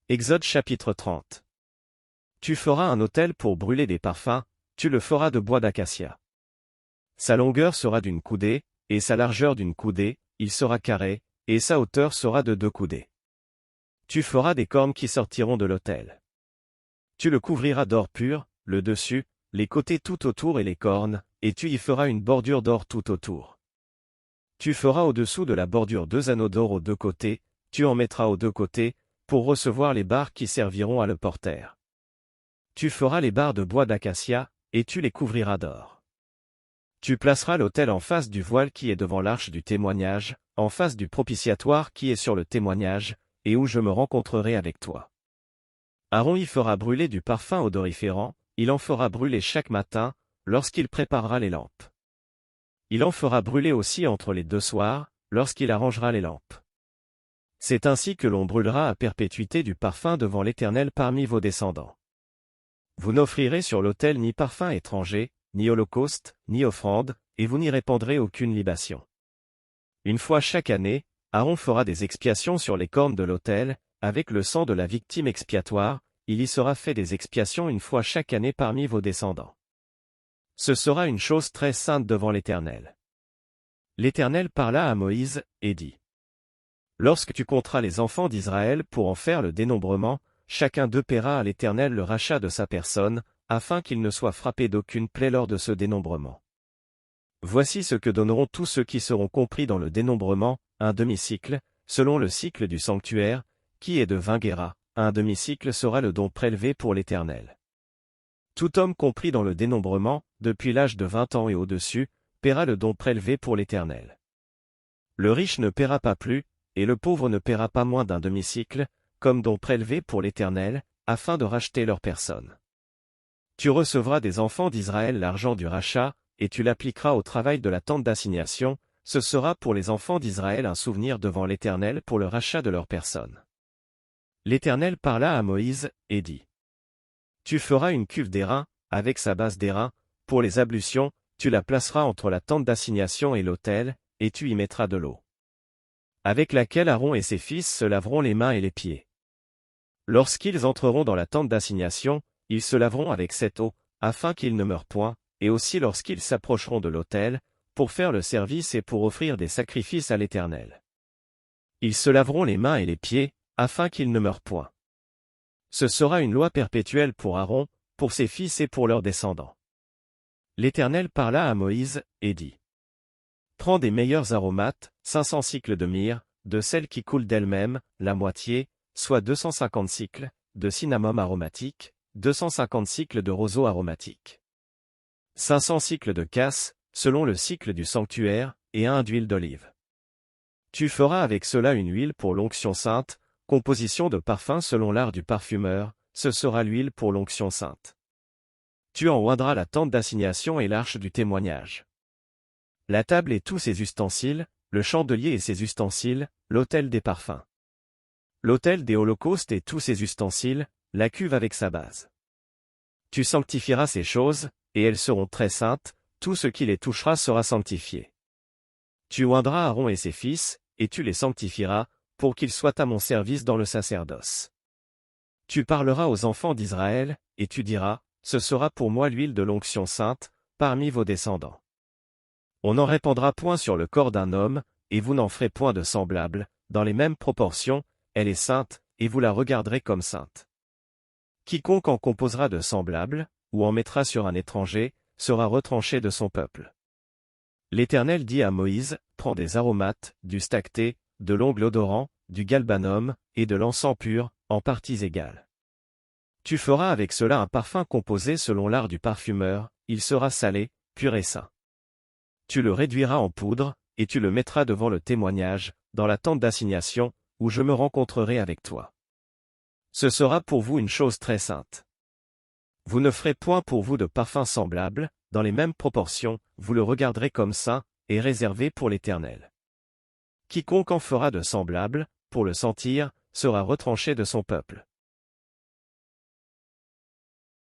Exode chapitre 30. Tu feras un autel pour brûler des parfums, tu le feras de bois d'acacia. Sa longueur sera d'une coudée, et sa largeur d'une coudée, il sera carré, et sa hauteur sera de 2 coudées. Tu feras des cornes qui sortiront de l'autel. Tu le couvriras d'or pur, le dessus, les côtés tout autour et les cornes, et tu y feras une bordure d'or tout autour. Tu feras au-dessous de la bordure 2 anneaux d'or aux 2 côtés, tu en mettras aux 2 côtés, pour recevoir les barres qui serviront à le porter. Tu feras les barres de bois d'acacia, et tu les couvriras d'or. Tu placeras l'autel en face du voile qui est devant l'arche du témoignage, en face du propitiatoire qui est sur le témoignage, et où je me rencontrerai avec toi. Aaron y fera brûler du parfum odoriférant, il en fera brûler chaque matin, lorsqu'il préparera les lampes. Il en fera brûler aussi entre les 2 soirs, lorsqu'il arrangera les lampes. C'est ainsi que l'on brûlera à perpétuité du parfum devant l'Éternel parmi vos descendants. Vous n'offrirez sur l'autel ni parfum étranger, ni holocauste, ni offrande, et vous n'y répandrez aucune libation. Une fois chaque année, Aaron fera des expiations sur les cornes de l'autel, avec le sang de la victime expiatoire, il y sera fait des expiations une fois chaque année parmi vos descendants. Ce sera une chose très sainte devant l'Éternel. L'Éternel parla à Moïse, et dit: Lorsque tu compteras les enfants d'Israël pour en faire le dénombrement, chacun d'eux paiera à l'Éternel le rachat de sa personne, afin qu'il ne soit frappé d'aucune plaie lors de ce dénombrement. Voici ce que donneront tous ceux qui seront compris dans le dénombrement, un demi-cycle, selon le cycle du sanctuaire, qui est de 20 guéras, un demi-cycle sera le don prélevé pour l'Éternel. Tout homme compris dans le dénombrement, depuis l'âge de 20 ans et au-dessus, paiera le don prélevé pour l'Éternel. Le riche ne paiera pas plus, et le pauvre ne paiera pas moins d'un demi-cycle, comme don prélevé pour l'Éternel, afin de racheter leur personne. Tu recevras des enfants d'Israël l'argent du rachat, et tu l'appliqueras au travail de la tente d'assignation, ce sera pour les enfants d'Israël un souvenir devant l'Éternel pour le rachat de leur personne. L'Éternel parla à Moïse, et dit: Tu feras une cuve d'airain, avec sa base d'airain, pour les ablutions, tu la placeras entre la tente d'assignation et l'autel, et tu y mettras de l'eau, avec laquelle Aaron et ses fils se laveront les mains et les pieds. Lorsqu'ils entreront dans la tente d'assignation, ils se laveront avec cette eau, afin qu'ils ne meurent point, et aussi lorsqu'ils s'approcheront de l'autel, pour faire le service et pour offrir des sacrifices à l'Éternel. Ils se laveront les mains et les pieds, afin qu'ils ne meurent point. Ce sera une loi perpétuelle pour Aaron, pour ses fils et pour leurs descendants. L'Éternel parla à Moïse, et dit: Prends des meilleurs aromates, 500 cycles de myrrhe, de celles qui coulent d'elles-mêmes, la moitié, soit 250 cycles, de cinnamome aromatique, 250 cycles de roseau aromatique. 500 cycles de cassis, selon le cycle du sanctuaire, et 1 d'huile d'olive. Tu feras avec cela une huile pour l'onction sainte, composition de parfum selon l'art du parfumeur, ce sera l'huile pour l'onction sainte. Tu en oindras la tente d'assignation et l'arche du témoignage. La table et tous ses ustensiles, le chandelier et ses ustensiles, l'autel des parfums. L'autel des holocaustes et tous ses ustensiles, la cuve avec sa base. Tu sanctifieras ces choses, et elles seront très saintes, tout ce qui les touchera sera sanctifié. Tu oindras Aaron et ses fils, et tu les sanctifieras, pour qu'ils soient à mon service dans le sacerdoce. Tu parleras aux enfants d'Israël, et tu diras: Ce sera pour moi l'huile de l'onction sainte, parmi vos descendants. On n'en répandra point sur le corps d'un homme, et vous n'en ferez point de semblable, dans les mêmes proportions, elle est sainte, et vous la regarderez comme sainte. Quiconque en composera de semblable, ou en mettra sur un étranger, sera retranché de son peuple. L'Éternel dit à Moïse: Prends des aromates, du stacté, de l'ongle odorant, du galbanum, et de l'encens pur, en parties égales. Tu feras avec cela un parfum composé selon l'art du parfumeur, il sera salé, pur et saint. Tu le réduiras en poudre, et tu le mettras devant le témoignage, dans la tente d'assignation, où je me rencontrerai avec toi. Ce sera pour vous une chose très sainte. Vous ne ferez point pour vous de parfum semblable, dans les mêmes proportions, vous le regarderez comme saint, et réservé pour l'Éternel. Quiconque en fera de semblable, pour le sentir, sera retranché de son peuple.